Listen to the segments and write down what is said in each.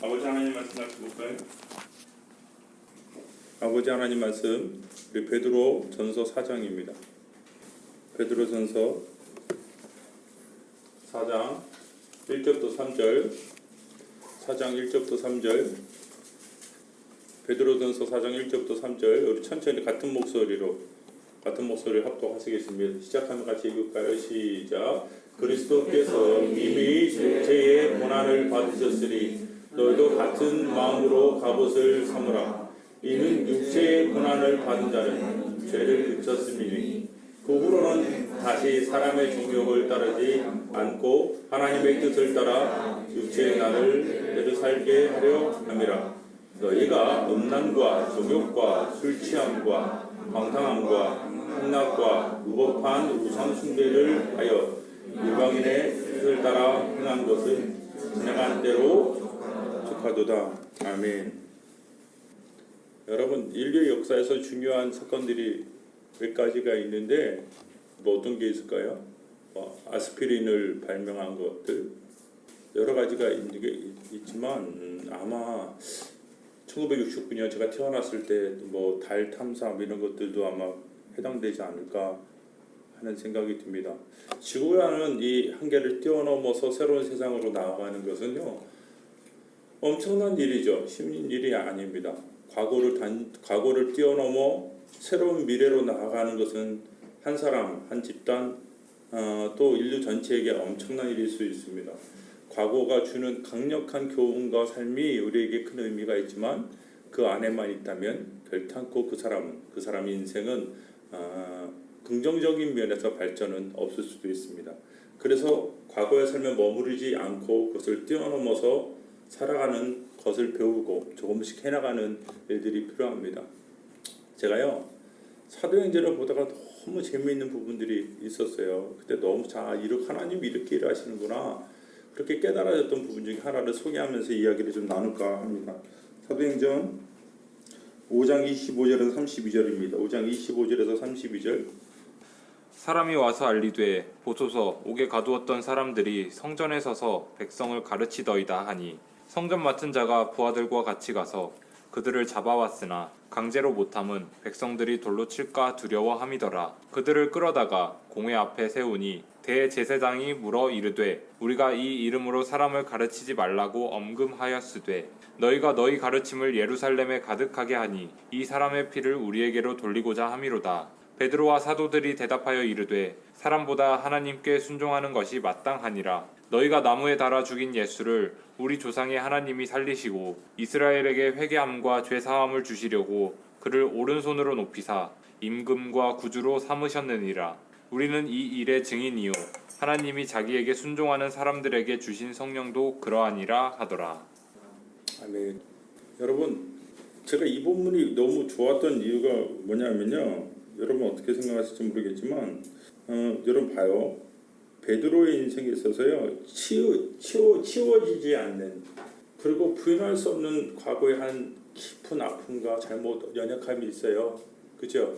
아버지 하나님 말씀 볼까요? 아버지 하나님 말씀 우리 베드로 전서 4장입니다. 베드로 전서 4장 1절부터 3절 4장 1절부터 3절 베드로 전서 4장 1절부터 3절 우리 천천히 같은 목소리로 합독하시겠습니다. 시작하면 같이 읽을까요? 시작. 그리스도께서 이미 육체의 고난을 받으셨으니 너희도 같은 마음으로 갑옷을 삼으라. 이는 육체의 고난을 받은 자는 죄를 그쳤음이니 그 후로는 다시 사람의 종욕을 따르지 않고 하나님의 뜻을 따라 육체의 날을 살게 하려 함이라. 너희가 음란과 종욕과 술 취함과 방탕함과 행락과 무법한 우상 숭배를 하여 이방인의 뜻을 따라 행한 것은 지나간 대로 족하도다. 아멘. 여러분, 인류의 역사에서 중요한 사건들이 몇 가지가 있는데 어떤 게 있을까요? 아스피린을 발명한 것들 여러 가지가 있는 게 있지만 아마 1969년 제가 태어났을 때 달 탐사 이런 것들도 아마 해당되지 않을까 하는 생각이 듭니다. 지구라는 이 한계를 뛰어넘어서 새로운 세상으로 나아가는 것은요 엄청난 일이죠. 쉬운 일이 아닙니다. 과거를 뛰어넘어 새로운 미래로 나아가는 것은 한 사람, 한 집단, 또 인류 전체에게 엄청난 일일 수 있습니다. 과거가 주는 강력한 교훈과 삶이 우리에게 큰 의미가 있지만 그 안에만 있다면 결탄코 그 사람의 인생은 긍정적인 면에서 발전은 없을 수도 있습니다. 그래서 과거의 삶에 머무르지 않고 그것을 뛰어넘어서 살아가는 것을 배우고 조금씩 해나가는 일들이 필요합니다. 제가요 사도행전을 보다가 너무 재미있는 부분들이 있었어요. 그때 너무 하나님이 이렇게 일하시는구나 그렇게 깨달아졌던 부분 중에 하나를 소개하면서 이야기를 좀 나눌까 합니다. 사도행전 5장 25절에서 32절입니다. 5장 25절에서 32절 사람이 와서 알리되 보소서 옥에 가두었던 사람들이 성전에 서서 백성을 가르치더이다 하니 성전 맡은 자가 부하들과 같이 가서 그들을 잡아왔으나 강제로 못함은 백성들이 돌로 칠까 두려워함이더라. 그들을 끌어다가 공회 앞에 세우니 대제사장이 물어 이르되 우리가 이 이름으로 사람을 가르치지 말라고 엄금하였으되 너희가 너희 가르침을 예루살렘에 가득하게 하니 이 사람의 피를 우리에게로 돌리고자 함이로다. 베드로와 사도들이 대답하여 이르되 사람보다 하나님께 순종하는 것이 마땅하니라. 너희가 나무에 달아 죽인 예수를 우리 조상의 하나님이 살리시고 이스라엘에게 회개함과 죄사함을 주시려고 그를 오른손으로 높이사 임금과 구주로 삼으셨느니라. 우리는 이 일의 증인이요 하나님이 자기에게 순종하는 사람들에게 주신 성령도 그러하니라 하더라. 아멘. 여러분, 제가 이 본문이 너무 좋았던 이유가 뭐냐면요. 여러분 어떻게 생각하실지 모르겠지만 여러분 봐요. 베드로의 인생에 있어서요. 치워지지 않는 그리고 부인할 수 없는 과거의 한 깊은 아픔과 잘못 연약함이 있어요. 그죠?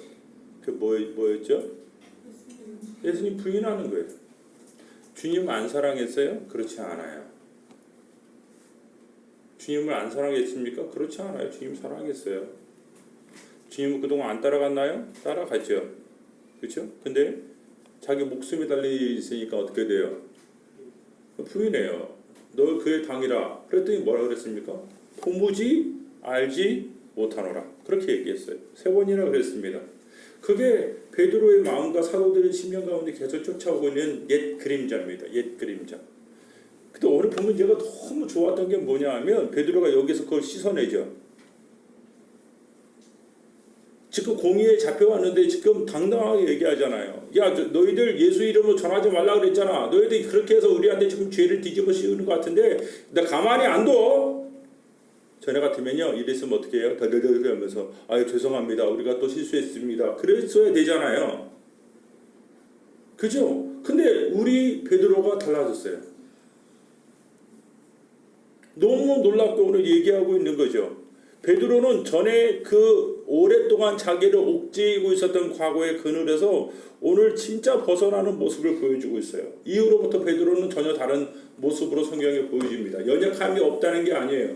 그 뭐였죠? 예수님 부인하는 거예요. 주님 안 사랑했어요? 그렇지 않아요. 주님을 안 사랑했습니까? 그렇지 않아요. 주님 사랑했어요. 주님은 그동안 안 따라갔나요? 따라갔죠. 그렇죠? 근데 자기 목숨이 달려있으니까 어떻게 돼요? 부인해요. 너 그의 당이라. 그랬더니 뭐라 그랬습니까? 도무지 알지 못하노라. 그렇게 얘기했어요. 3번이나 그랬습니다. 그게 베드로의 마음과 사도들의 심령 가운데 계속 쫓아오고 있는 옛 그림자입니다. 옛 그림자. 근데 오늘 보면 제가 너무 좋았던 게 뭐냐 하면 베드로가 여기서 그걸 씻어내죠. 지금 공의에 잡혀왔는데 지금 당당하게 얘기하잖아요. 야, 너희들 예수 이름으로 전하지 말라 그랬잖아. 너희들 그렇게 해서 우리한테 지금 죄를 뒤집어 씌우는 것 같은데 나 가만히 안 둬. 전에 같으면요 이랬으면 어떻게 해요? 덜덜덜 하면서 아유 죄송합니다. 우리가 또 실수했습니다. 그랬어야 되잖아요. 그죠? 근데 우리 베드로가 달라졌어요. 너무 놀랍게 오늘 얘기하고 있는 거죠. 베드로는 전에 그 오랫동안 자기를 옥죄이고 있었던 과거의 그늘에서 오늘 진짜 벗어나는 모습을 보여주고 있어요. 이후로부터 베드로는 전혀 다른 모습으로 성경에 보여집니다. 연약함이 없다는 게 아니에요.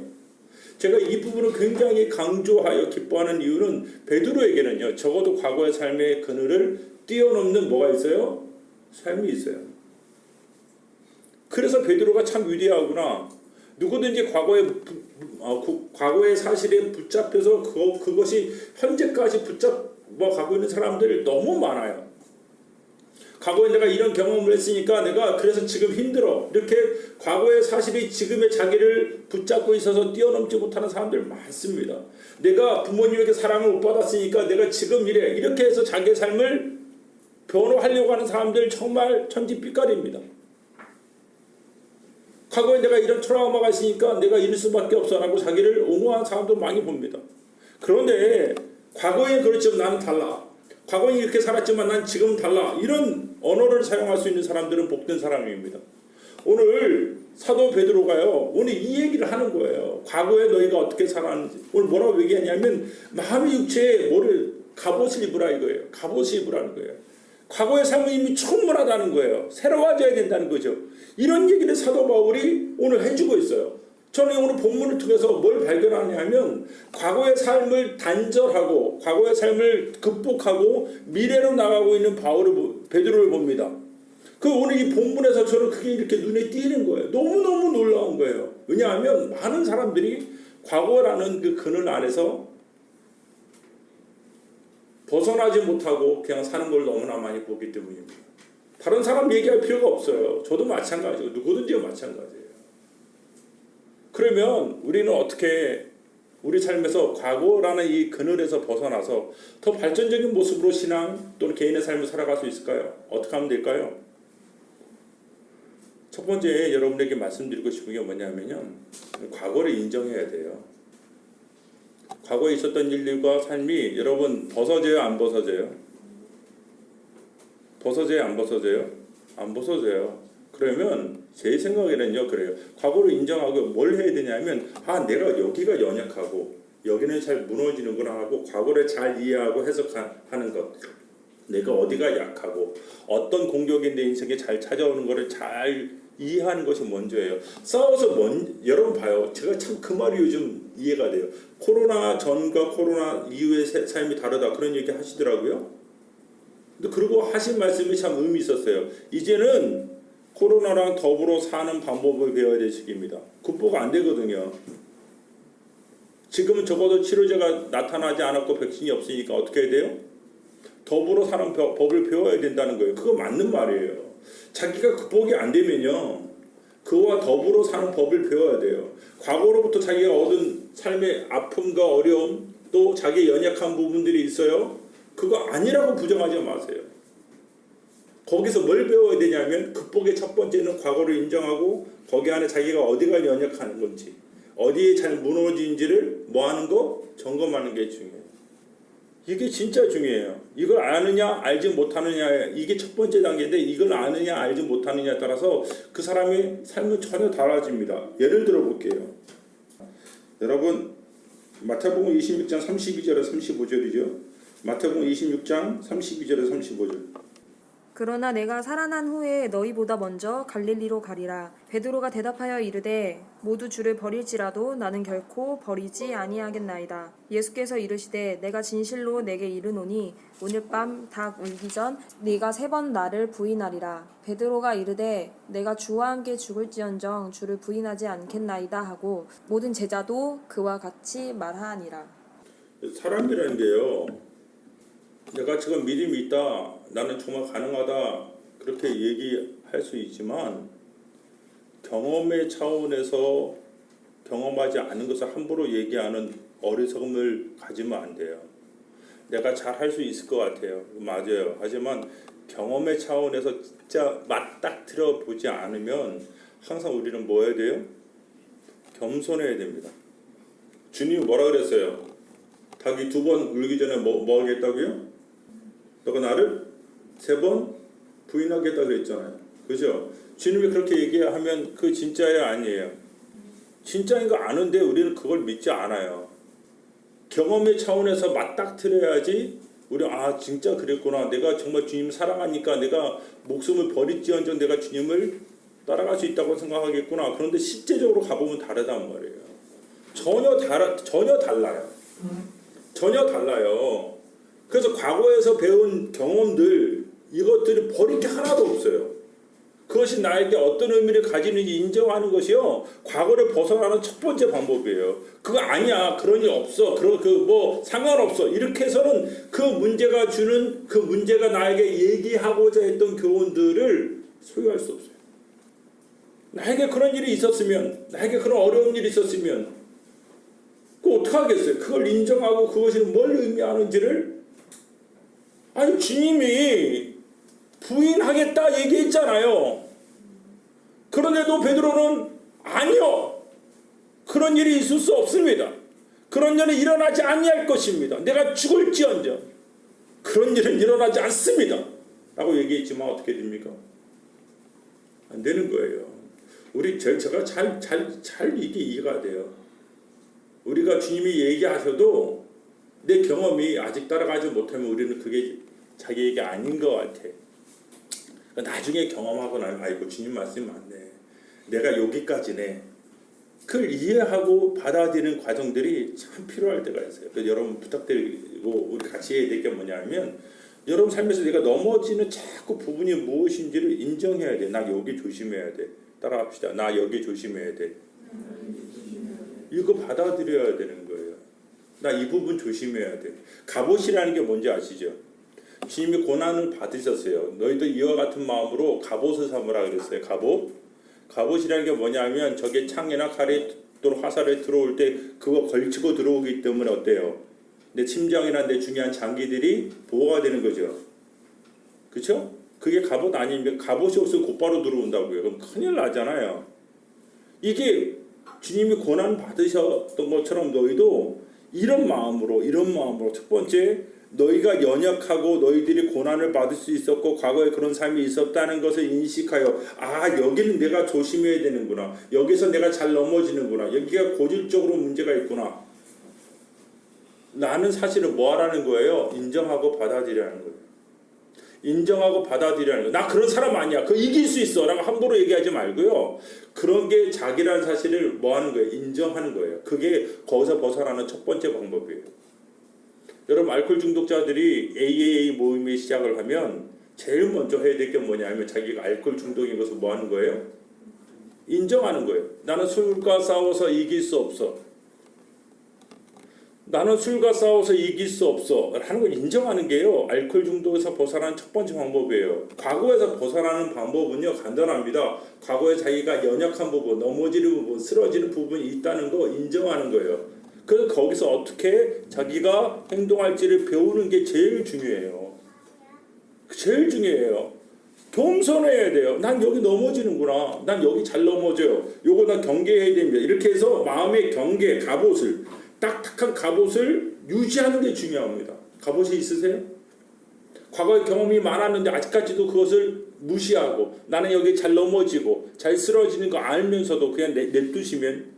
제가 이 부분을 굉장히 강조하여 기뻐하는 이유는 베드로에게는요, 적어도 과거의 삶의 그늘을 뛰어넘는 뭐가 있어요? 삶이 있어요. 그래서 베드로가 참 위대하구나. 누구든지 과거의 사실에 붙잡혀서 그것이 현재까지 붙잡아 가고 있는 사람들이 너무 많아요. 과거에 내가 이런 경험을 했으니까 내가 그래서 지금 힘들어. 이렇게 과거의 사실이 지금의 자기를 붙잡고 있어서 뛰어넘지 못하는 사람들 많습니다. 내가 부모님에게 사랑을 못 받았으니까 내가 지금 이래. 이렇게 해서 자기의 삶을 변호하려고 하는 사람들 정말 천지빛깔입니다. 과거에 내가 이런 트라우마가 있으니까 내가 이럴 수밖에 없어라고 자기를 옹호하는 사람도 많이 봅니다. 그런데 과거에 그렇지만 나는 달라. 과거에 이렇게 살았지만 난 지금은 달라. 이런 언어를 사용할 수 있는 사람들은 복된 사람입니다. 오늘 사도 베드로가요, 오늘 이 얘기를 하는 거예요. 과거에 너희가 어떻게 살았는지. 오늘 뭐라고 얘기하냐면 마음의 육체에 갑옷을 입으라 이거예요. 갑옷을 입으라는 거예요. 과거의 삶은 이미 충분하다는 거예요. 새로워져야 된다는 거죠. 이런 얘기를 사도 바울이 오늘 해주고 있어요. 저는 오늘 본문을 통해서 뭘 발견하냐면 과거의 삶을 단절하고 과거의 삶을 극복하고 미래로 나가고 있는 베드로를 봅니다. 오늘 이 본문에서 저는 그게 이렇게 눈에 띄는 거예요. 너무너무 놀라운 거예요. 왜냐하면 많은 사람들이 과거라는 그 그늘 안에서 벗어나지 못하고 그냥 사는 걸 너무나 많이 보기 때문입니다. 다른 사람 얘기할 필요가 없어요. 저도 마찬가지고 누구든지 마찬가지예요. 그러면 우리는 어떻게 우리 삶에서 과거라는 이 그늘에서 벗어나서 더 발전적인 모습으로 신앙 또는 개인의 삶을 살아갈 수 있을까요? 어떻게 하면 될까요? 첫 번째 여러분에게 말씀드리고 싶은 게 뭐냐면요. 과거를 인정해야 돼요. 과거에 있었던 일들과 삶이 여러분 벗어져요? 안 벗어져요? 벗어져요? 안 벗어져요? 안 벗어져요. 그러면 제 생각에는요 그래요. 과거를 인정하고 뭘 해야 되냐면 내가 여기가 연약하고 여기는 잘 무너지는구나 하고 과거를 잘 이해하고 해석하는 것. 내가 어디가 약하고 어떤 공격이 내 인생에 잘 찾아오는 것을 잘 이해하는 것이 먼저예요. 싸워서 여러분 봐요. 제가 참 그 말이 요즘 이해가 돼요. 코로나 전과 코로나 이후의 삶이 다르다 그런 얘기 하시더라고요. 근데 그리고 하신 말씀이 참 의미 있었어요. 이제는 코로나랑 더불어 사는 방법을 배워야 될 시기입니다. 극복 안 되거든요. 지금은 적어도 치료제가 나타나지 않았고 백신이 없으니까 어떻게 해야 돼요? 더불어 사는 법을 배워야 된다는 거예요. 그거 맞는 말이에요. 자기가 극복이 안 되면요. 그와 더불어 사는 법을 배워야 돼요. 과거로부터 자기가 얻은 삶의 아픔과 어려움 또 자기의 연약한 부분들이 있어요. 그거 아니라고 부정하지 마세요. 거기서 뭘 배워야 되냐면 극복의 첫 번째는 과거를 인정하고 거기 안에 자기가 어디가 연약한 건지 어디에 잘 무너진지를 뭐하는 거? 점검하는 게 중요해요. 이게 진짜 중요해요. 이걸 아느냐 알지 못하느냐 이게 첫 번째 단계인데 이걸 아느냐 알지 못하느냐에 따라서 그 사람의 삶은 전혀 달라집니다. 예를 들어 볼게요. 여러분 마태복음 26장 32절에 35절이죠. 마태복음 26장 32절에 35절. 그러나 내가 살아난 후에 너희보다 먼저 갈릴리로 가리라. 베드로가 대답하여 이르되 모두 주를 버릴지라도 나는 결코 버리지 아니하겠나이다. 예수께서 이르시되 내가 진실로 내게 이르노니 오늘 밤 닭 울기 전 네가 3번 나를 부인하리라. 베드로가 이르되 내가 주와 함께 죽을지언정 주를 부인하지 않겠나이다 하고 모든 제자도 그와 같이 말하니라. 사람이라는 게요. 내가 지금 믿음이 있다. 나는 정말 가능하다. 그렇게 얘기할 수 있지만 경험의 차원에서 경험하지 않은 것을 함부로 얘기하는 어리석음을 가지면 안 돼요. 내가 잘 할 수 있을 것 같아요. 맞아요. 하지만 경험의 차원에서 진짜 맞닥뜨려 보지 않으면 항상 우리는 뭐 해야 돼요? 겸손해야 됩니다. 주님이 뭐라 그랬어요? 닭이 2번 울기 전에 뭐 하겠다고요? 너가 나를 3번 부인하겠다 그랬잖아요. 그죠? 주님이 그렇게 얘기하면 그 진짜예요? 아니에요? 진짜인 거 아는데 우리는 그걸 믿지 않아요. 경험의 차원에서 맞닥뜨려야지 우리 진짜 그랬구나. 내가 정말 주님 사랑하니까 내가 목숨을 버릴지언정 내가 주님을 따라갈 수 있다고 생각하겠구나. 그런데 실제적으로 가보면 다르단 말이에요. 전혀 달라요. 전혀 달라요. 그래서 과거에서 배운 경험들 이것들이 버릴 게 하나도 없어요. 그것이 나에게 어떤 의미를 가지는지 인정하는 것이요, 과거를 벗어나는 첫 번째 방법이에요. 그거 아니야, 그런 일 없어, 뭐 상관없어, 이렇게 해서는 그 문제가 주는, 그 문제가 나에게 얘기하고자 했던 교훈들을 소유할 수 없어요. 나에게 그런 일이 있었으면, 나에게 그런 어려운 일이 있었으면 그거 어떡하겠어요? 그걸 인정하고 그것이 뭘 의미하는지를, 아니 주님이 부인하겠다 얘기했잖아요. 그런데도 베드로는 아니요, 그런 일이 있을 수 없습니다. 그런 일은 일어나지 아니할 것입니다. 내가 죽을지언정 그런 일은 일어나지 않습니다 라고 얘기했지만 어떻게 됩니까? 안 되는 거예요. 제가 잘 이게 이해가 돼요. 우리가 주님이 얘기하셔도 내 경험이 아직 따라가지 못하면 우리는 그게 자기 얘기 아닌 것 같아. 나중에 경험하고 나면 아이고 주님 말씀이 맞네, 내가 여기까지네, 그걸 이해하고 받아들이는 과정들이 참 필요할 때가 있어요. 그래서 여러분 부탁드리고 우리 같이 해야 될 게 뭐냐면, 여러분 삶에서 내가 넘어지는 자꾸 부분이 무엇인지를 인정해야 돼. 나 여기 조심해야 돼. 따라합시다. 나 여기 조심해야 돼. 이거 받아들여야 되는 거예요. 나 이 부분 조심해야 돼. 갑옷이라는 게 뭔지 아시죠? 주님이 고난을 받으셨어요. 너희도 이와 같은 마음으로 갑옷을 삼으라 그랬어요. 갑옷이라는 게 뭐냐면 저게 창이나 칼이 또 화살에 들어올 때 그거 걸치고 들어오기 때문에 어때요? 내 심장이나 내 중요한 장기들이 보호가 되는 거죠. 그렇죠? 그게 갑옷 아니면 갑옷이 없으면 곧바로 들어온다고요. 그럼 큰일 나잖아요. 이게 주님이 고난 받으셨던 것처럼 너희도 이런 마음으로 첫 번째, 너희가 연약하고 너희들이 고난을 받을 수 있었고 과거에 그런 삶이 있었다는 것을 인식하여, 아 여기는 내가 조심해야 되는구나, 여기서 내가 잘 넘어지는구나, 여기가 고질적으로 문제가 있구나, 나는 사실은 뭐 하라는 거예요? 인정하고 받아들이라는 거예요. 인정하고 받아들이라는 거예요. 나 그런 사람 아니야, 그거 이길 수 있어 라고 함부로 얘기하지 말고요, 그런 게 자기라는 사실을 뭐 하는 거예요? 인정하는 거예요. 그게 거기서 벗어나는 첫 번째 방법이에요. 여러분 알코올 중독자들이 AAA 모임에 시작을 하면 제일 먼저 해야 될 게 뭐냐면 자기가 알코올 중독인 것을 뭐 하는 거예요? 인정하는 거예요. 나는 술과 싸워서 이길 수 없어. 나는 술과 싸워서 이길 수 없어 하는 걸 인정하는 게요, 알코올 중독에서 벗어나는 첫 번째 방법이에요. 과거에서 벗어나는 방법은요 간단합니다. 과거에 자기가 연약한 부분, 넘어지는 부분, 쓰러지는 부분이 있다는 거 인정하는 거예요. 그래서 거기서 어떻게 자기가 행동할지를 배우는 게 제일 중요해요. 제일 중요해요. 겸손해야 돼요. 난 여기 넘어지는구나, 난 여기 잘 넘어져요, 요거 난 경계해야 됩니다. 이렇게 해서 마음의 경계, 갑옷을, 딱딱한 갑옷을 유지하는 게 중요합니다. 갑옷이 있으세요? 과거에 경험이 많았는데 아직까지도 그것을 무시하고 나는 여기 잘 넘어지고 잘 쓰러지는 거 알면서도 그냥 냅두시면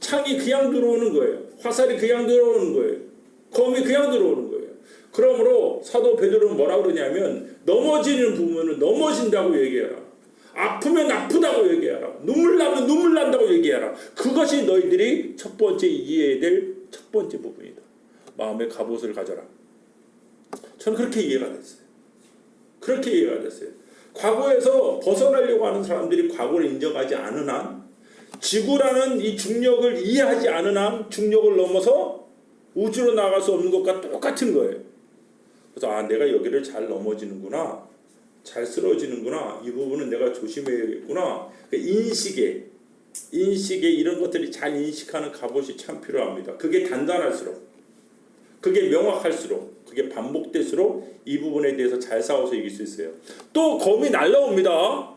창이 그냥 들어오는 거예요. 화살이 그냥 들어오는 거예요. 검이 그냥 들어오는 거예요. 그러므로 사도 베드로는 뭐라고 그러냐면, 넘어지는 부분은 넘어진다고 얘기해라. 아프면 아프다고 얘기해라. 눈물 나면 눈물 난다고 얘기해라. 그것이 너희들이 첫 번째 이해해야 될 첫 번째 부분이다. 마음의 갑옷을 가져라. 저는 그렇게 이해가 됐어요. 그렇게 이해가 됐어요. 과거에서 벗어나려고 하는 사람들이 과거를 인정하지 않은 한, 지구라는 이 중력을 이해하지 않은 한 중력을 넘어서 우주로 나갈 수 없는 것과 똑같은 거예요. 그래서 아 내가 여기를 잘 넘어지는구나, 잘 쓰러지는구나, 이 부분은 내가 조심해야겠구나. 인식에 이런 것들이 잘 인식하는 갑옷이 참 필요합니다. 그게 단단할수록, 그게 명확할수록, 그게 반복될수록 이 부분에 대해서 잘 싸워서 이길 수 있어요. 또 검이 날라옵니다.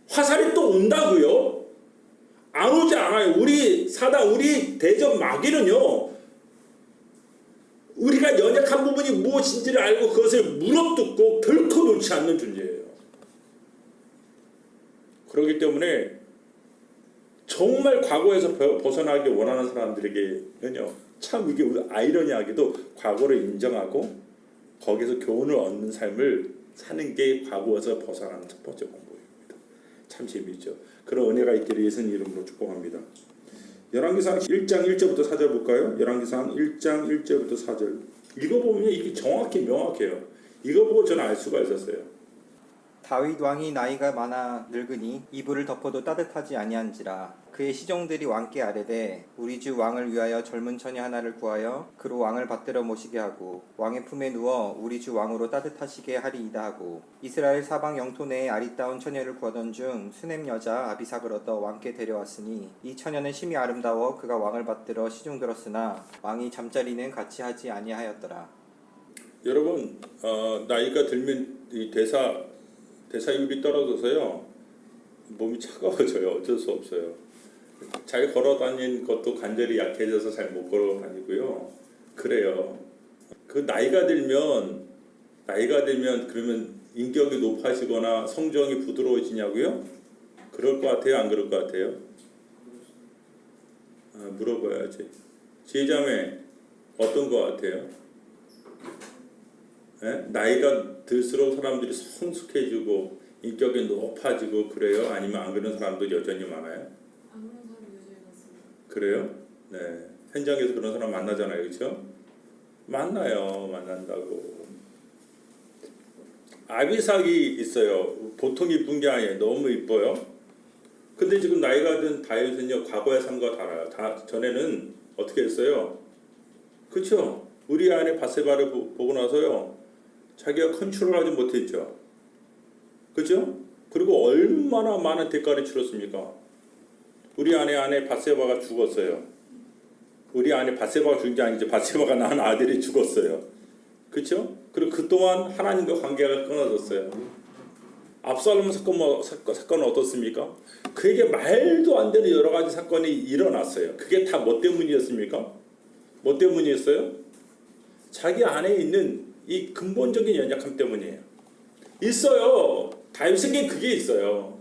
화살이 또 온다고요. 안 오지 않아요. 우리 대적 마귀는요, 우리가 연약한 부분이 무엇인지를 알고 그것을 물어뜯고 결코 놓지 않는 존재예요. 그렇기 때문에 정말 과거에서 벗어나기 원하는 사람들에게는요, 참 이게 아이러니하게도 과거를 인정하고 거기서 교훈을 얻는 삶을 사는 게 과거에서 벗어나는 첫 번째 방법입니다. 참 재미있죠. 그런 은혜가 있기를 예수님 이름으로 축복합니다. 열왕기상 1장 1절부터 4절 볼까요? 열왕기상 1장 1절부터 4절. 읽어보면 이게 정확히 명확해요. 이거 보고 저는 알 수가 있었어요. 다윗 왕이 나이가 많아 늙으니 이불을 덮어도 따뜻하지 아니한지라. 그의 시종들이 왕께 아뢰되 우리 주 왕을 위하여 젊은 처녀 하나를 구하여 그로 왕을 받들어 모시게 하고 왕의 품에 누워 우리 주 왕으로 따뜻하시게 하리이다 하고 이스라엘 사방 영토 내에 아리따운 처녀를 구하던 중 수넴 여자 아비삭을 얻어 왕께 데려왔으니 이 처녀는 심히 아름다워 그가 왕을 받들어 시중 들었으나 왕이 잠자리는 같이 하지 아니하였더라. 여러분 나이가 들면 이 대사율이 떨어져서요 몸이 차가워져요. 어쩔 수 없어요. 잘 걸어다닌 것도 관절이 약해져서 잘 못 걸어다니고요. 그래요. 그 나이가 들면 그러면 인격이 높아지거나 성정이 부드러워지냐고요? 그럴 것 같아요? 안 그럴 것 같아요? 물어봐야지. 지혜자매 어떤 것 같아요? 예? 나이가 들수록 사람들이 성숙해지고 인격이 높아지고 그래요? 아니면 안 그런 사람도 여전히 많아요? 안 그런 사람이 여전히 많습니다. 그래요? 네. 현장에서 그런 사람 만나잖아요. 그렇죠? 만난다고. 아비삭이 있어요. 보통 이쁜 게 아니에요. 너무 이뻐요. 근데 지금 나이가 든 다윗은요. 과거의 삶과 달라요. 전에는 어떻게 했어요? 그렇죠? 우리 안에 바세바를 보고 나서요. 자기가 컨트롤하지 못했죠. 그렇죠? 그리고 얼마나 많은 대가를 치렀습니까? 우리 아내 바세바가 죽었어요. 우리 아내 바세바가 죽은 게 아니죠. 바세바가 낳은 아들이 죽었어요. 그렇죠? 그리고 그동안 하나님과 관계가 끊어졌어요. 압살롬 사건은 어떻습니까? 그에게 말도 안 되는 여러 가지 사건이 일어났어요. 그게 다 뭐 때문이었습니까? 뭐 때문이었어요? 자기 안에 있는 이 근본적인 연약함 때문이에요. 있어요. 다윗에게 그게 있어요.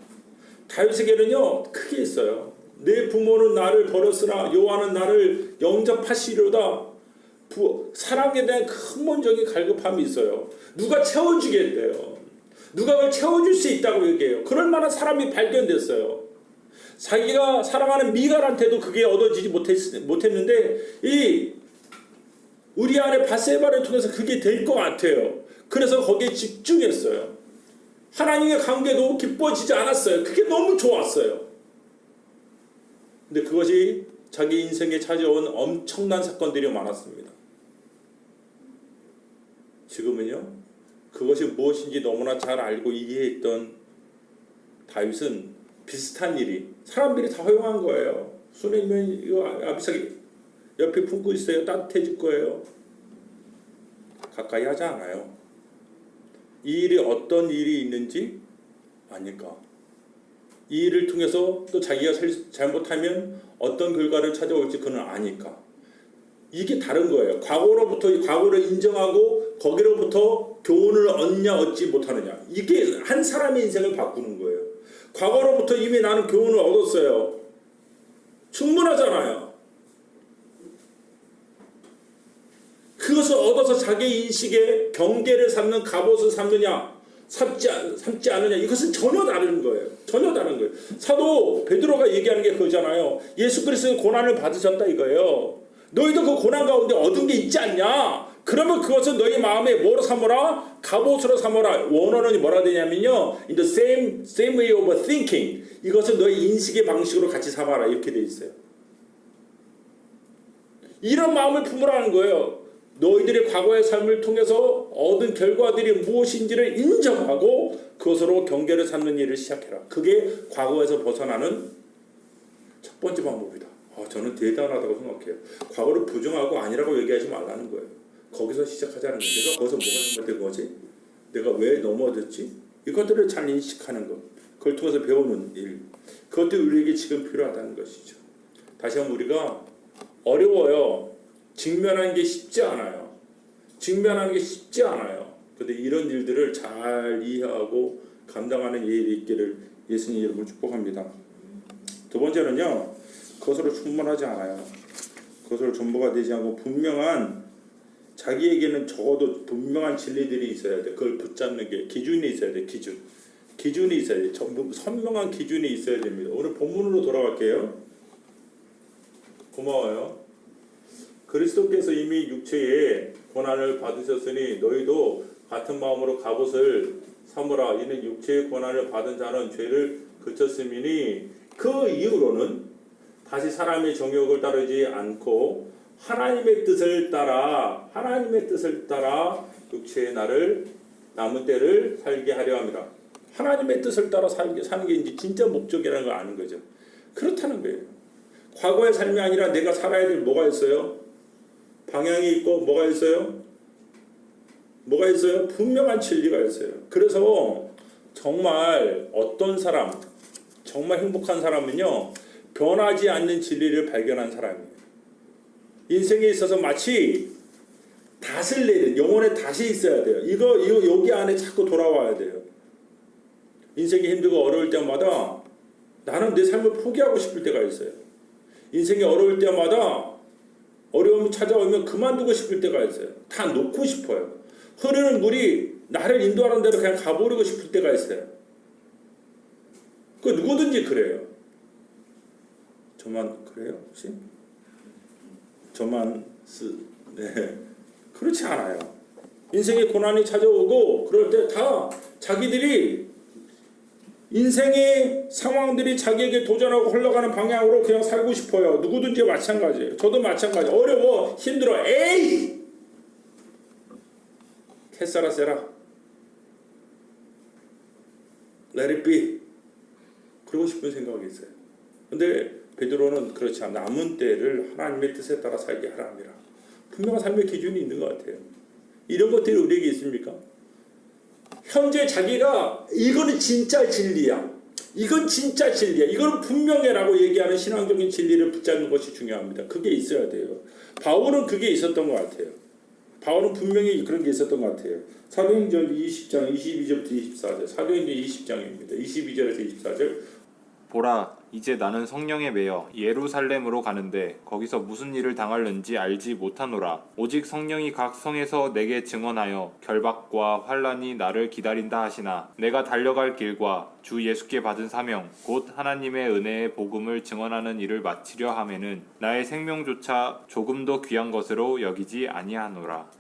다윗에게는요 크게 있어요. 내 부모는 나를 버렸으나 여호와는 나를 영접하시려다. 사랑에 대한 근본적인 갈급함이 있어요. 누가 채워주겠대요. 누가 그걸 채워줄 수 있다고 얘기해요. 그럴 만한 사람이 발견됐어요. 자기가 사랑하는 미갈한테도 그게 얻어지지 못했는데 이 우리 안에 바세바를 통해서 그게 될 것 같아요. 그래서 거기에 집중했어요. 하나님의 관계도 기뻐지지 않았어요. 그게 너무 좋았어요. 근데 그것이 자기 인생에 찾아온 엄청난 사건들이 많았습니다. 지금은요, 그것이 무엇인지 너무나 잘 알고 이해했던 다윗은 비슷한 일이 사람들이 다 허용한 거예요. 수레면 이거 아비삭이 옆에 품고 있어요. 따뜻해질 거예요. 가까이 하지 않아요. 이 일이 어떤 일이 있는지 아니까. 이 일을 통해서 또 자기가 잘못하면 어떤 결과를 찾아올지 그는 아니까. 이게 다른 거예요. 과거를 인정하고 거기로부터 교훈을 얻지 못하느냐. 이게 한 사람의 인생을 바꾸는 거예요. 과거로부터 이미 나는 교훈을 얻었어요. 충분하잖아요. 그것을 얻어서 자기 인식에 경계를 삼는 갑옷을 삼지 않느냐. 이것은 전혀 다른 거예요. 전혀 다른 거예요. 사도 베드로가 얘기하는 게 그거잖아요. 예수 그리스도의 고난을 받으셨다 이거예요. 너희도 그 고난 가운데 얻은 게 있지 않냐? 그러면 그것은 너희 마음에 뭐로 삼어라? 갑옷으로 삼어라. 원어는 뭐라 되냐면요. In the same way of thinking. 이것은 너희 인식의 방식으로 같이 삼아라. 이렇게 돼 있어요. 이런 마음을 품으라는 거예요. 너희들의 과거의 삶을 통해서 얻은 결과들이 무엇인지를 인정하고 그것으로 경계를 삼는 일을 시작해라. 그게 과거에서 벗어나는 첫 번째 방법이다. 저는 대단하다고 생각해요. 과거를 부정하고 아니라고 얘기하지 말라는 거예요. 거기서 시작하자는 거예요. 내가 거기서 뭐가 잘못된 거지? 내가 왜 넘어졌지? 이것들을 잘 인식하는 것. 그걸 통해서 배우는 일. 그것도 우리에게 지금 필요하다는 것이죠. 다시 한번 우리가 어려워요. 직면하는 게 쉽지 않아요. 그런데 이런 일들을 잘 이해하고 감당하는 일이 있기를 예수님 이름으로 축복합니다. 두 번째는요. 그것으로 충분하지 않아요. 그것으로 전부가 되지 않고 자기에게는 적어도 분명한 진리들이 있어야 돼. 그걸 붙잡는 게 기준이 있어야 돼. 기준이 있어야 돼. 선명한 기준이 있어야 됩니다. 오늘 본문으로 돌아갈게요. 고마워요. 그리스도께서 이미 육체에 고난을 받으셨으니 너희도 같은 마음으로 갑옷을 삼으라. 이는 육체의 고난을 받은 자는 죄를 그쳤음이니 그 이후로는 다시 사람의 정욕을 따르지 않고 하나님의 뜻을 따라 육체의 남은 때를 살게 하려 합니다. 하나님의 뜻을 따라 사는 게 이제 진짜 목적이라는 걸 아는 거죠. 그렇다는 거예요. 과거의 삶이 아니라 내가 살아야 될 뭐가 있어요? 방향이 있고 뭐가 있어요? 뭐가 있어요? 분명한 진리가 있어요. 그래서 정말 어떤 사람, 정말 행복한 사람은요, 변하지 않는 진리를 발견한 사람이에요. 인생에 있어서 마치 닷을 내린, 영혼에 닷이 있어야 돼요. 이거 여기 안에 자꾸 돌아와야 돼요. 인생이 힘들고 어려울 때마다 나는 내 삶을 포기하고 싶을 때가 있어요. 인생이 어려울 때마다 어려움이 찾아오면 그만두고 싶을 때가 있어요. 다 놓고 싶어요. 흐르는 물이 나를 인도하는 대로 그냥 가버리고 싶을 때가 있어요. 그 누구든지 그래요. 저만 그래요? 혹시? 네. 그렇지 않아요. 인생의 고난이 찾아오고 그럴 때 다 자기들이 인생의 상황들이 자기에게 도전하고 흘러가는 방향으로 그냥 살고 싶어요. 누구든지 마찬가지예요. 저도 마찬가지. 어려워, 힘들어. 에이! 캐사라 세라. Let it be. 그러고 싶은 생각이 있어요. 근데 베드로는 그렇지 않아. 남은 때를 하나님의 뜻에 따라 살게 하라 합니다. 분명한 삶의 기준이 있는 것 같아요. 이런 것들이 우리에게 있습니까? 현재 자기가 이거는 진짜 진리야. 이건 진짜 진리야. 이건 분명해라고 얘기하는 신앙적인 진리를 붙잡는 것이 중요합니다. 그게 있어야 돼요. 바울은 그게 있었던 것 같아요. 바울은 분명히 그런 게 있었던 것 같아요. 사도행전 20장 22절부터 24절. 사도행전 20장입니다. 22절에서 24절. 보라, 이제 나는 성령에 매여 예루살렘으로 가는데 거기서 무슨 일을 당할는지 알지 못하노라. 오직 성령이 각 성에서 내게 증언하여 결박과 환난이 나를 기다린다 하시나 내가 달려갈 길과 주 예수께 받은 사명 곧 하나님의 은혜의 복음을 증언하는 일을 마치려 하면은 나의 생명조차 조금도 귀한 것으로 여기지 아니하노라.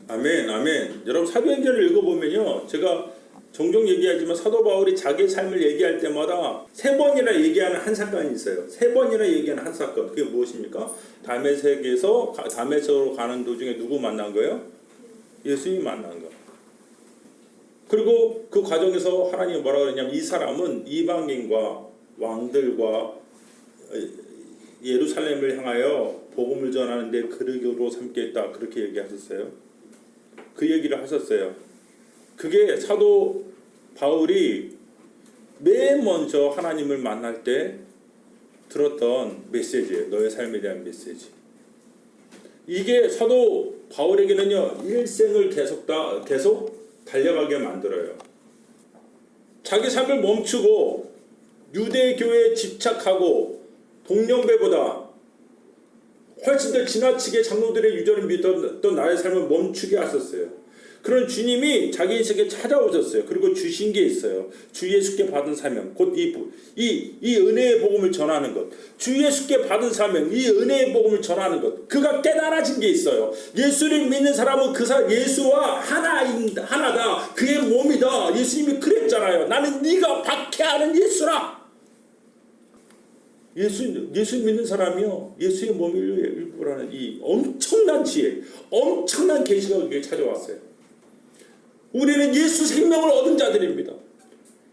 아멘, 아멘. 여러분 사도행전을 읽어보면요, 제가 종종 얘기하지만 사도 바울이 자기의 삶을 얘기할 때마다 3번이나 얘기하는 한 사건이 있어요. 3번이나 얘기하는 한 사건. 그게 무엇입니까? 다메섹으로 가는 도중에 누구 만난 거예요? 예수님 만난 거. 그리고 그 과정에서 하나님이 뭐라고 그러냐면 이 사람은 이방인과 왕들과 예루살렘을 향하여 복음을 전하는데 그릇으로 삼겠다. 그렇게 얘기하셨어요. 그 얘기를 하셨어요. 그게 사도 바울이 맨 먼저 하나님을 만날 때 들었던 메시지예요. 너의 삶에 대한 메시지. 이게 사도 바울에게는요, 일생을 계속 달려가게 만들어요. 자기 삶을 멈추고 유대교에 집착하고 동년배보다 훨씬 더 지나치게 장로들의 유전을 믿었던 나의 삶을 멈추게 하셨어요. 그런 주님이 자기 인생에 찾아오셨어요. 그리고 주신 게 있어요. 주 예수께 받은 사명, 곧 이 은혜의 복음을 전하는 것. 주 예수께 받은 사명, 이 은혜의 복음을 전하는 것. 그가 깨달아진 게 있어요. 예수를 믿는 사람은 예수와 하나다. 그의 몸이다. 예수님이 그랬잖아요. 나는 네가 박해하는 예수라. 예수 믿는 사람이요, 예수의 몸의 일부라는 이 엄청난 지혜, 엄청난 계시가 그에게 찾아왔어요. 우리는 예수 생명을 얻은 자들입니다.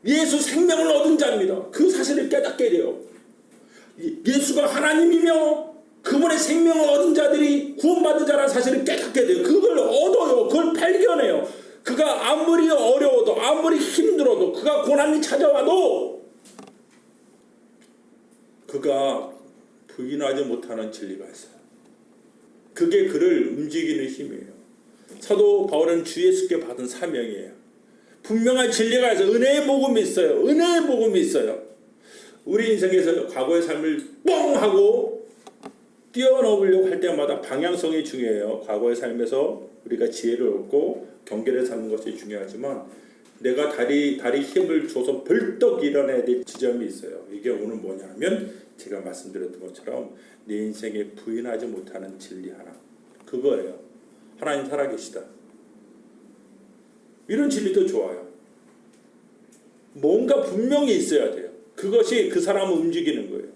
예수 생명을 얻은 자입니다. 그 사실을 깨닫게 돼요. 예수가 하나님이며 그분의 생명을 얻은 자들이 구원받은 자라는 사실을 깨닫게 돼요. 그걸 얻어요. 그걸 발견해요. 그가 아무리 어려워도 아무리 힘들어도 그가 고난이 찾아와도 그가 부인하지 못하는 진리가 있어요. 그게 그를 움직이는 힘이에요. 사도 바울은 주 예수께 받은 사명이에요. 분명한 진리가 있어요. 은혜의 복음이 있어요. 은혜의 복음이 있어요. 우리 인생에서 과거의 삶을 뻥 하고 뛰어넘으려고 할 때마다 방향성이 중요해요. 과거의 삶에서 우리가 지혜를 얻고 경계를 삼는 것이 중요하지만 내가 다리 힘을 줘서 벌떡 일어나야 될 지점이 있어요. 이게 오늘 뭐냐면 제가 말씀드렸던 것처럼 내 인생에 부인하지 못하는 진리 하나. 그거예요. 하나님 살아계시다. 이런 진리도 좋아요. 뭔가 분명히 있어야 돼요. 그것이 그 사람을 움직이는 거예요.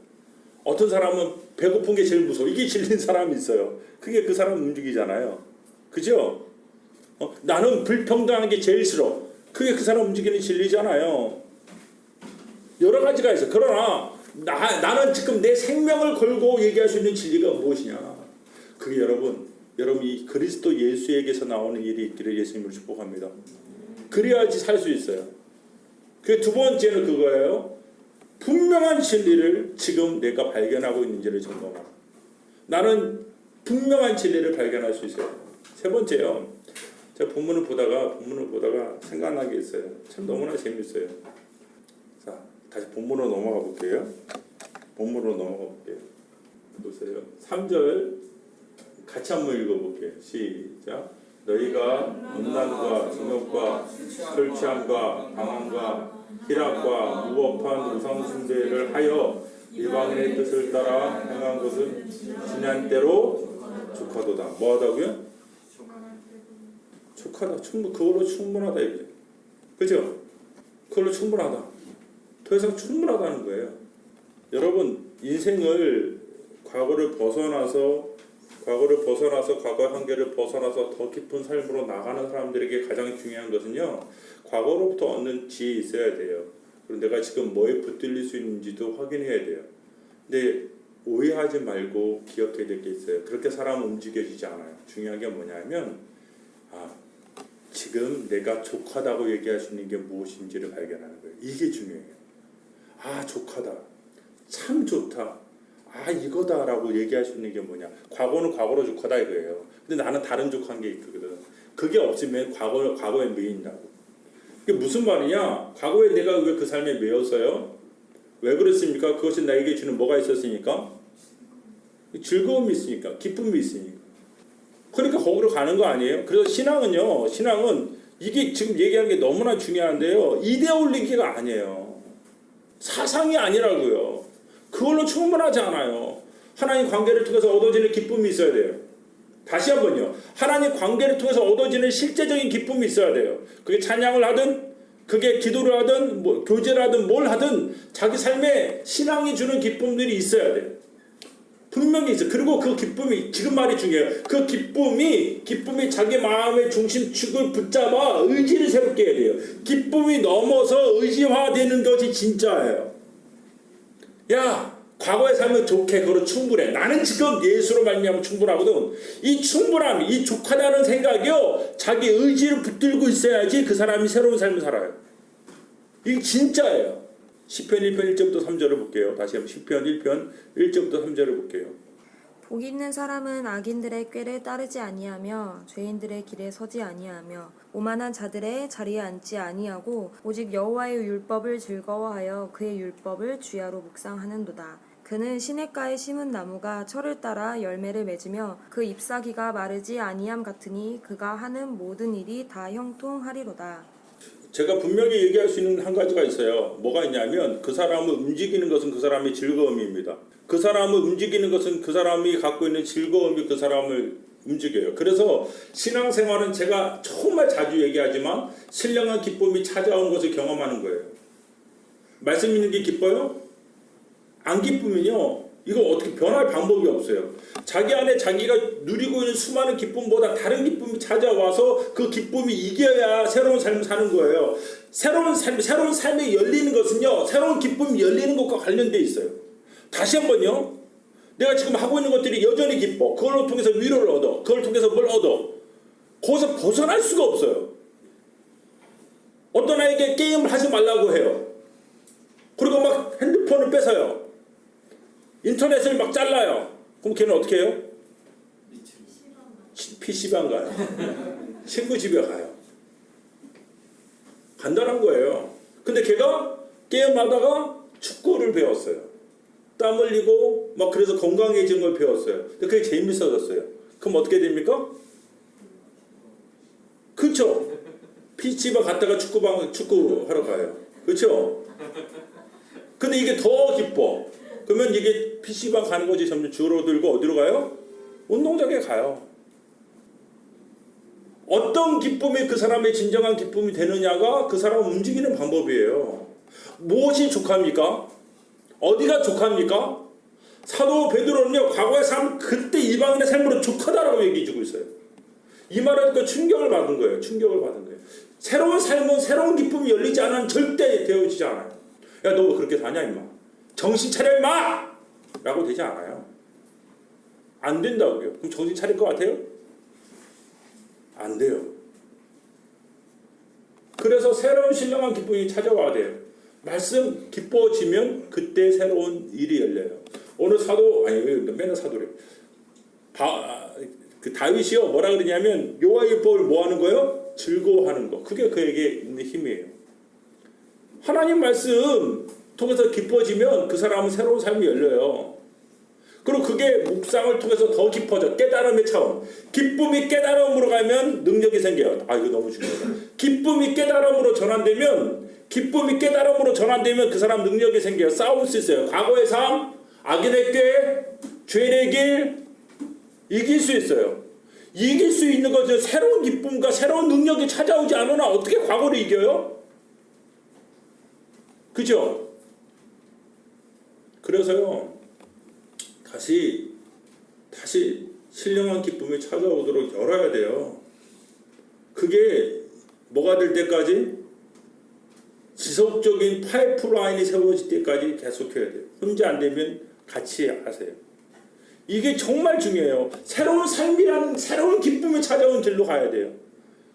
어떤 사람은 배고픈 게 제일 무서워. 이게 진리인 사람이 있어요. 그게 그 사람을 움직이잖아요. 그죠? 나는 불평등한 게 제일 싫어. 그게 그 사람 움직이는 진리잖아요. 여러 가지가 있어. 그러나 나는 지금 내 생명을 걸고 얘기할 수 있는 진리가 무엇이냐? 그게 여러분이 그리스도 예수에게서 나오는 일이 있기를 예수님을 축복합니다. 그래야지 살 수 있어요. 그 두 번째는 그거예요. 분명한 진리를 지금 내가 발견하고 있는지를 점검하라. 나는 분명한 진리를 발견할 수 있어요. 세 번째요. 제가 본문을 보다가 생각난 게 있어요. 참 너무나 재밌어요. 자, 다시 본문으로 넘어가 볼게요. 보세요. 3절 같이 한번 읽어볼게요. 시작. 너희가 음란과 정욕과 술 취함과 방황과 희락과 무법한 우상 숭배를 하여 이방인의 뜻을 따라 행한 것은 지난 때로 족하도다. 뭐하다고요? 족하다. 그걸로 충분하다 이거죠. 그죠? 그걸로 충분하다. 더 이상 충분하다는 거예요. 여러분 인생을 과거를 벗어나서 과거의 한계를 벗어나서 더 깊은 삶으로 나가는 사람들에게 가장 중요한 것은요. 과거로부터 얻는 지혜 있어야 돼요. 그리고 내가 지금 뭐에 붙들릴 수 있는지도 확인해야 돼요. 근데 오해하지 말고 기억해야 될 게 있어요. 그렇게 사람은 움직여지지 않아요. 중요한 게 뭐냐면 지금 내가 족하다고 얘기할 수 있는 게 무엇인지를 발견하는 거예요. 이게 중요해요. 족하다. 참 좋다. 이거다라고 얘기할 수 있는 게 뭐냐. 과거는 과거로 족하다 이거예요. 근데 나는 다른 족한 게 있거든. 그게 없으면 과거에 매인다고. 이게 무슨 말이냐. 과거에 내가 왜 그 삶에 매였어요? 왜 그랬습니까? 그것이 나에게 주는 뭐가 있었으니까? 즐거움이 있으니까. 기쁨이 있으니까. 그러니까 거기로 가는 거 아니에요? 그래서 신앙은 이게 지금 얘기하는 게 너무나 중요한데요. 이데올로기가 아니에요. 사상이 아니라고요. 그걸로 충분하지 않아요. 하나님 관계를 통해서 얻어지는 기쁨이 있어야 돼요. 다시 한번요. 하나님 관계를 통해서 얻어지는 실제적인 기쁨이 있어야 돼요. 그게 찬양을 하든 그게 기도를 하든 교제를 하든 뭘 하든 자기 삶에 신앙이 주는 기쁨들이 있어야 돼요. 분명히 있어요. 그리고 그 기쁨이 지금 말이 중요해요. 그 기쁨이 자기 마음의 중심축을 붙잡아 의지를 새롭게 해야 돼요. 기쁨이 넘어서 의지화되는 것이 진짜예요. 과거의 삶은 좋게 그걸로 충분해. 나는 지금 예수로 말미암아 충분하거든. 이 충분함, 이 족하다는 생각이요. 자기 의지를 붙들고 있어야지 그 사람이 새로운 삶을 살아요. 이게 진짜예요. 시편 1편 1절부터 3절을 볼게요. 다시 한번 시편 1편 1절부터 3절을 볼게요. 복 있는 사람은 악인들의 꾀를 따르지 아니하며 죄인들의 길에 서지 아니하며 오만한 자들의 자리에 앉지 아니하고 오직 여호와의 율법을 즐거워하여 그의 율법을 주야로 묵상하는도다. 그는 시냇가에 심은 나무가 철을 따라 열매를 맺으며 그 잎사귀가 마르지 아니함 같으니 그가 하는 모든 일이 다 형통하리로다. 제가 분명히 얘기할 수 있는 한 가지가 있어요. 뭐가 있냐면 그 사람을 움직이는 것은 그 사람의 즐거움입니다. 그 사람을 움직이는 것은 그 사람이 갖고 있는 즐거움이 그 사람을 움직여요. 그래서 신앙생활은 제가 정말 자주 얘기하지만 신령한 기쁨이 찾아온 것을 경험하는 거예요. 말씀 있는 게 기뻐요? 안 기쁘면요. 이거 어떻게 변할 방법이 없어요. 자기 안에 자기가 누리고 있는 수많은 기쁨보다 다른 기쁨이 찾아와서 그 기쁨이 이겨야 새로운 삶을 사는 거예요. 새로운 삶이 열리는 것은요. 새로운 기쁨이 열리는 것과 관련돼 있어요. 다시 한번요. 내가 지금 하고 있는 것들이 여전히 기뻐. 그걸로 통해서 위로를 얻어. 그걸 통해서 뭘 얻어. 거기서 벗어날 수가 없어요. 어떤 아이에게 게임을 하지 말라고 해요. 그리고 막 핸드폰을 뺏어요. 인터넷을 막 잘라요. 그럼 걔는 어떻게 해요? PC방 가요. 친구 집에 가요. 간단한 거예요. 근데 걔가 게임하다가 축구를 배웠어요. 땀 흘리고 막 그래서 건강해지는 걸 배웠어요. 근데 그게 재밌어졌어요. 그럼 어떻게 됩니까? 그렇죠? PC방 갔다가 축구하러 가요. 그렇죠? 근데 이게 더 기뻐. 그러면 이게 PC방 가는 거지 점점 줄어들고 어디로 가요? 운동장에 가요. 어떤 기쁨이 그 사람의 진정한 기쁨이 되느냐가 그 사람을 움직이는 방법이에요. 무엇이 족합니까? 어디가 족합니까? 사도 베드로는요, 과거의 삶, 그때 이방인의 삶으로 족하다라고 얘기해주고 있어요. 이 말은 그 충격을 받은 거예요. 충격을 받은 거예요. 새로운 삶은 새로운 기쁨이 열리지 않으면 절대 되어지지 않아요. 야, 너 왜 그렇게 사냐, 임마? 정신 차려, 임마! 라고 되지 않아요. 안 된다고요. 그럼 정신 차릴 것 같아요? 안 돼요. 그래서 새로운 신령한 기쁨이 찾아와야 돼요. 말씀 기뻐지면 그때 새로운 일이 열려요. 오늘 사도, 아니, 왜 맨날 사도래. 그 다윗이요, 뭐라 그러냐면, 여호와의 율법을 뭐 하는 거예요? 즐거워하는 거. 그게 그에게 있는 힘이에요. 하나님 말씀 통해서 기뻐지면 그 사람은 새로운 삶이 열려요. 그리고 그게 묵상을 통해서 더 깊어져. 깨달음의 차원. 기쁨이 깨달음으로 가면 능력이 생겨요. 아, 이거 너무 중요하다. 기쁨이 깨달음으로 전환되면 그 사람 능력이 생겨요. 싸울 수 있어요. 과거의 삶, 악인의 꾀, 죄의 길, 이길 수 있어요. 이길 수 있는 거죠. 새로운 기쁨과 새로운 능력이 찾아오지 않으나 어떻게 과거를 이겨요? 그죠? 그래서요, 다시 신령한 기쁨이 찾아오도록 열어야 돼요. 그게 뭐가 될 때까지? 지속적인 파이프라인이 세워질 때까지 계속해야 돼요. 혼자 안 되면 같이 하세요. 이게 정말 중요해요. 새로운 삶이라는 새로운 기쁨이 찾아온 길로 가야 돼요.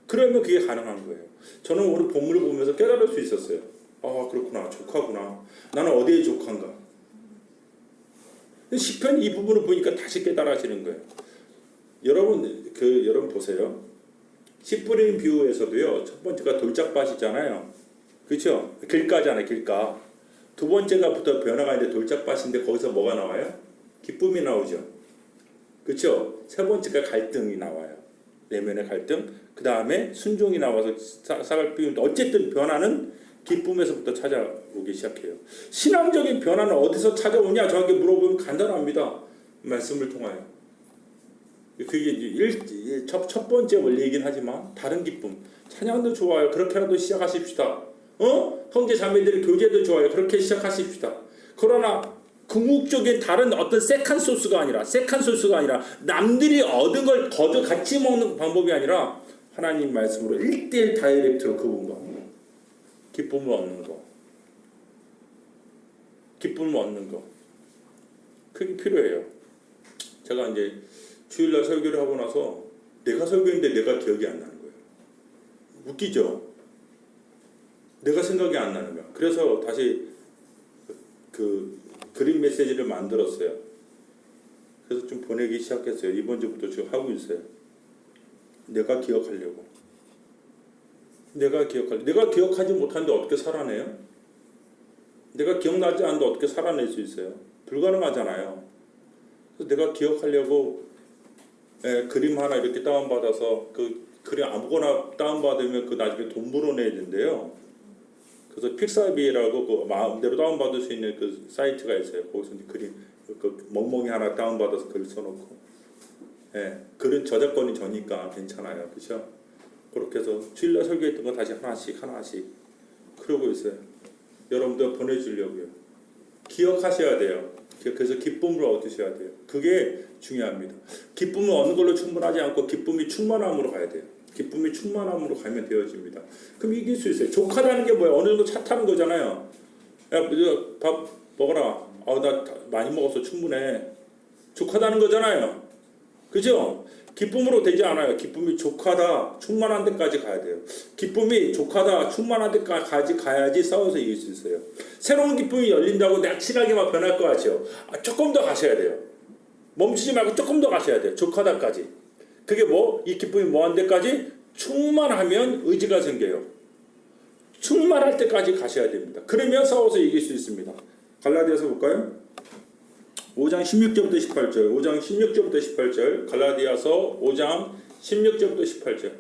그러면 그게 가능한 거예요. 저는 오늘 본문을 보면서 깨달을 수 있었어요. 아, 그렇구나. 족하구나. 나는 어디에 족한가? 시편 이 부분을 보니까 다시 깨달아지는 거예요. 여러분 보세요. 씨 뿌리는 비유에서도요, 첫 번째가 돌짝밭이잖아요. 그렇죠? 길가잖아요, 길가. 두 번째가 부터 변화가 있는데 돌짝밭인데 거기서 뭐가 나와요? 기쁨이 나오죠. 그렇죠? 세 번째가 갈등이 나와요. 내면의 갈등. 그 다음에 순종이 나와서 싹을 피우는데 어쨌든 변화는 기쁨에서부터 찾아오기 시작해요. 신앙적인 변화는 어디서 찾아오냐? 저에게 물어보면 간단합니다. 말씀을 통하여. 그게 이제 첫 번째 원리이긴 하지만 다른 기쁨. 찬양도 좋아요. 그렇게라도 시작하십시다. 형제 자매들의 교제도 좋아요. 그렇게 시작하십시다. 그러나 궁극적인 다른 어떤 세컨 소스가 아니라 남들이 얻은 걸 거저 같이 먹는 방법이 아니라 하나님 말씀으로 1:1 다이렉트로 그분과 기쁨을 얻는 거. 그게 필요해요. 제가 이제 주일날 설교를 하고 나서 내가 설교했는데 내가 기억이 안 나는 거예요. 웃기죠? 내가 생각이 안 나는 거야. 그래서 다시 그 그림 메시지를 만들었어요. 그래서 좀 보내기 시작했어요. 이번 주부터 지금 하고 있어요. 내가 기억하려고. 내가 기억하지 못하는데 어떻게 살아내요? 내가 기억나지 않는데 어떻게 살아낼 수 있어요? 불가능하잖아요. 그래서 내가 기억하려고 그림 하나 이렇게 다운받아서 그 그림 아무거나 다운받으면 그 나중에 돈 벌어내야 된대요. 그래서 픽사비라고 그 마음대로 다운받을 수 있는 그 사이트가 있어요. 거기서 그림 그 멍멍이 하나 다운받아서 글 써놓고, 글은 저작권이 저니까 괜찮아요, 그렇죠? 그렇게 해서 주일날 설교했던 거 다시 하나씩 그러고 있어요. 여러분들 보내주려고요. 기억하셔야 돼요. 그래서 기쁨을 얻으셔야 돼요. 그게 중요합니다. 기쁨을 얻는 걸로 충분하지 않고 기쁨이 충만함으로 가야 돼요. 기쁨이 충만함으로 가면 되어집니다. 그럼 이길 수 있어요. 족하다는 게 뭐예요? 어느 정도 차 타는 거잖아요. 야, 밥 먹어라. 나 많이 먹어서 충분해. 족하다는 거잖아요. 그죠? 기쁨으로 되지 않아요. 기쁨이 족하다, 충만한 데까지 가야 돼요. 기쁨이 족하다, 충만한 데까지 가야지 싸워서 이길 수 있어요. 새로운 기쁨이 열린다고 낙실하게 막 변할 것 같죠? 조금 더 가셔야 돼요. 멈추지 말고 조금 더 가셔야 돼요. 족하다까지. 그게 이 기쁨이 뭐한 데까지? 충만하면 의지가 생겨요. 충만할 때까지 가셔야 됩니다. 그러면 싸워서 이길 수 있습니다. 갈라디아서 볼까요? 5장 16절부터 18절. 5장 16절부터 18절. 갈라디아서 5장 16절부터 18절.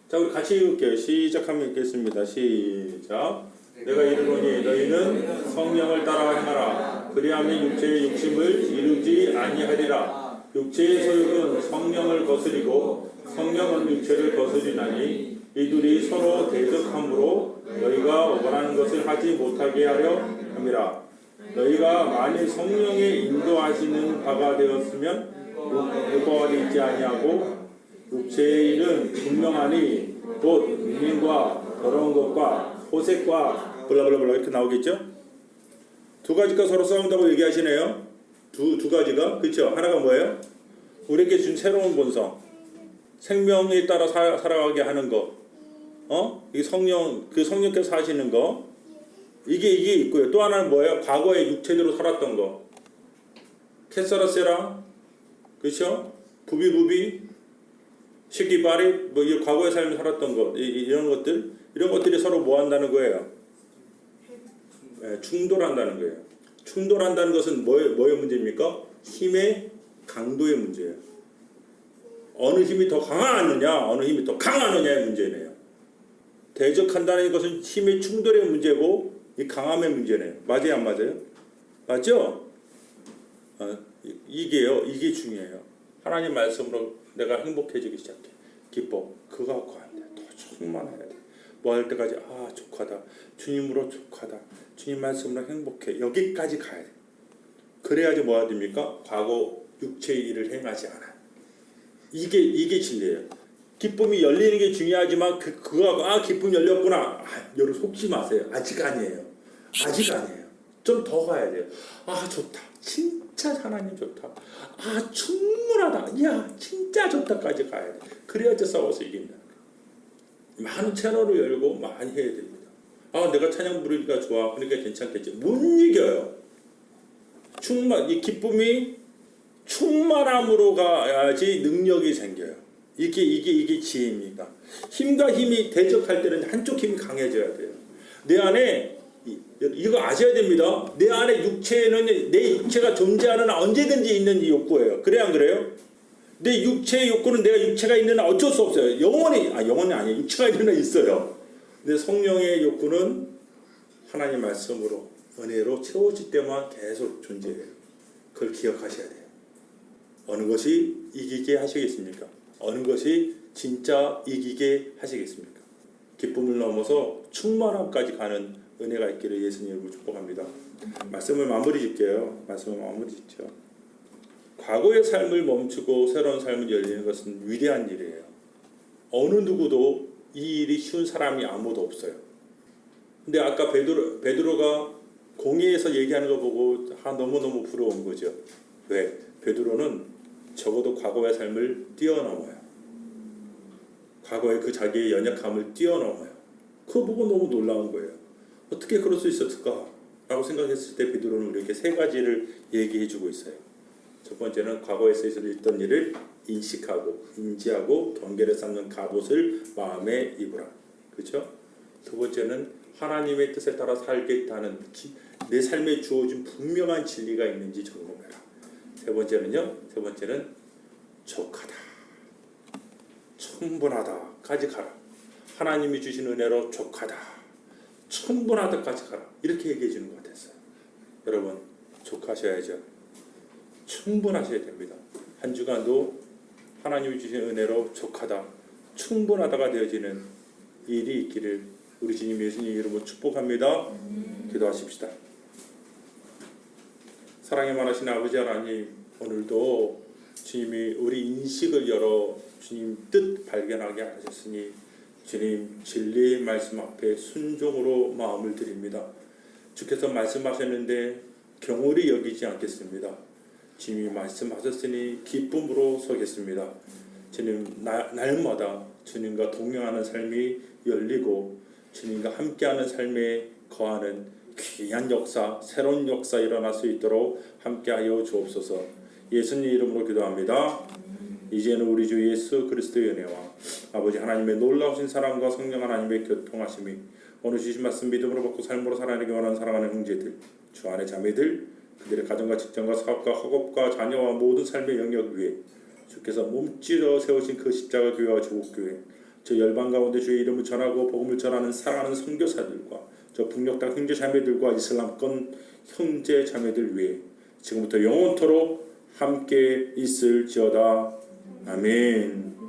자, 우리 같이 읽을게요. 시작하면 읽겠습니다. 시작. 내가 이르노니 너희는 성령을 따라 행하라. 그리하면 육체의 욕심을 이루지 아니하리라. 육체의 소욕은 성령을 거스리고 성령은 육체를 거스리나니 이둘이 서로 대적함으로 너희가 원하는 것을 하지 못하게 하려 함이라. 너희가 만일 성령의 인도하시는 바가 되었으면 육과가 있지 아니하고 육체의 일은 분명하니 곧 미행과 더러운 것과 호색과 블라블라블라 이렇게 나오겠죠? 두 가지가 서로 싸운다고 얘기하시네요. 두 가지가 그렇죠? 하나가 뭐예요? 우리에게 준 새로운 본성, 생명에 따라 살아가게 하는 거, 이 성령 그 성령께서 하시는 거, 이게 있고요. 또 하나는 뭐예요? 과거에 육체대로 살았던 거, 캐서라세라, 그렇죠? 부비부비, 시기바리, 뭐 이 과거의 삶을 살았던 것, 이런 것들이 서로 뭐 한다는 거예요? 네, 충돌한다는 거예요. 충돌한다는 것은 뭐의 문제입니까? 힘의 강도의 문제예요. 어느 힘이 더 강하느냐, 어느 힘이 더 강하느냐의 문제네요. 대적한다는 것은 힘의 충돌의 문제고 이 강함의 문제네요. 맞아요, 안 맞아요? 맞죠? 이게 중요해요. 하나님 말씀으로 내가 행복해지기 시작해. 기뻐. 그거 갖고 안 돼. 더 충만해야 돼. 뭐 할 때까지 족하다. 주님으로 족하다. 주님 말씀으로 행복해. 여기까지 가야 돼. 그래야지 뭐가 됩니까? 과거 육체의 일을 행하지 않아. 이게 진리예요. 기쁨이 열리는 게 중요하지만 그거 기쁨 열렸구나. 여러분 속지 마세요. 아직 아니에요. 좀 더 가야 돼요. 좋다. 진짜 하나님 좋다. 충분하다. 야 진짜 좋다까지 가야 돼. 그래야지 싸워서 이긴다. 많은 채널을 열고 많이 해야 됩니다. 내가 찬양 부르니까 좋아. 그러니까 괜찮겠지. 못 이겨요. 이 기쁨이 충만함으로 가야지 능력이 생겨요. 이게 지혜입니다. 힘과 힘이 대적할 때는 한쪽 힘이 강해져야 돼요. 내 안에 이거 아셔야 됩니다. 내 안에 육체에는 내 육체가 존재하는 언제든지 있는 이 욕구예요. 그래 안 그래요? 내 육체의 욕구는 내가 육체가 있는 한 어쩔 수 없어요. 영원히 아니에요. 육체가 있는 한 있어요. 근데 성령의 욕구는 하나님 말씀으로 은혜로 채워질 때만 계속 존재해요. 그걸 기억하셔야 돼요. 어느 것이 이기게 하시겠습니까? 어느 것이 진짜 이기게 하시겠습니까? 기쁨을 넘어서 충만함까지 가는 은혜가 있기를 예수님으로 축복합니다. 말씀을 마무리 짓게요. 과거의 삶을 멈추고 새로운 삶을 열리는 것은 위대한 일이에요. 어느 누구도 이 일이 쉬운 사람이 아무도 없어요. 근데 아까 베드로가 공회에서 얘기하는 거 보고 너무너무 부러운 거죠. 왜? 베드로는 적어도 과거의 삶을 뛰어넘어요. 과거의 그 자기의 연약함을 뛰어넘어요. 그거 보고 너무 놀라운 거예요. 어떻게 그럴 수 있었을까? 라고 생각했을 때 베드로는 우리에게 세 가지를 얘기해 주고 있어요. 첫 번째는 과거에서 있었던 일을 인식하고 인지하고 경계를 쌓는 갑옷을 마음에 입으라. 그렇죠? 두 번째는 하나님의 뜻에 따라 살겠다는 내 삶에 주어진 분명한 진리가 있는지 점검해라. 세 번째는 족하다, 충분하다까지 가라. 하나님이 주신 은혜로 족하다, 충분하다까지 가라. 이렇게 얘기해 주는 것 같았어요. 여러분 족하셔야죠. 충분하셔야 됩니다. 한 주간도 하나님이 주신 은혜로 족하다, 충분하다가 되어지는 일이 있기를 우리 주님 예수님 이름으로 축복합니다. 기도하십시다. 사랑에 많으신 아버지 하나님, 오늘도 주님이 우리 인식을 열어 주님 뜻 발견하게 하셨으니 주님 진리의 말씀 앞에 순종으로 마음을 드립니다. 주께서 말씀하셨는데 경홀히 여기지 않겠습니다. 주님이 말씀하셨으니 기쁨으로 서겠습니다. 주님 날마다 주님과 동행하는 삶이 열리고 주님과 함께하는 삶에 거하는 귀한 역사, 새로운 역사 일어날 수 있도록 함께하여 주옵소서. 예수님 이름으로 기도합니다. 이제는 우리 주 예수 그리스도의 은혜와 아버지 하나님의 놀라우신 사랑과 성령 하나님의 교통하심이 오늘 주신 말씀 믿음으로 받고 삶으로 살아내기 원하는 사랑하는 형제들, 주 안의 자매들, 그들의 가정과 직장과 사업과 학업과 자녀와 모든 삶의 영역 위에 주께서 몸짓어 세우신 그 십자가 교회와 조국교회, 저 열방 가운데 주의 이름을 전하고 복음을 전하는 사랑하는 선교사들과 저 북녘 땅 형제 자매들과 이슬람권 형제 자매들 위해 지금부터 영원토록 함께 있을지어다. 아멘.